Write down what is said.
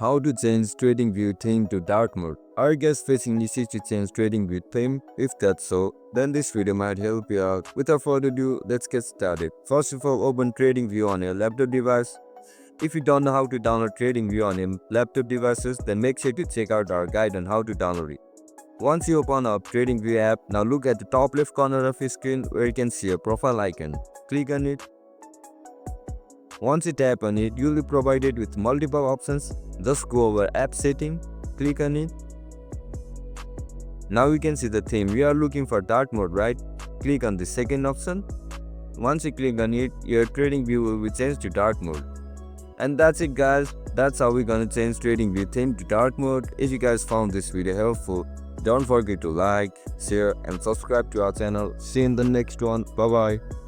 How to change TradingView theme to dark mode. Are you guys facing issues to change TradingView theme? If that's so, then this video might help you out. Without further ado, let's get started. First of all, open TradingView on your laptop device. If you don't know how to download TradingView on your laptop devices, then make sure to check out our guide on how to download it. Once you open up TradingView app, now look at the top left corner of your screen where you can see a profile icon. Click on it. Once you tap on it, you'll be provided with multiple options. Just go over app setting, click on it. Now you can see the theme. We are looking for dark mode, right? Click on the second option. Once you click on it, your TradingView will be changed to dark mode. And that's it, guys. That's how we're gonna change TradingView theme to dark mode. If you guys found this video helpful, don't forget to like, share and subscribe to our channel. See you in the next one. Bye bye.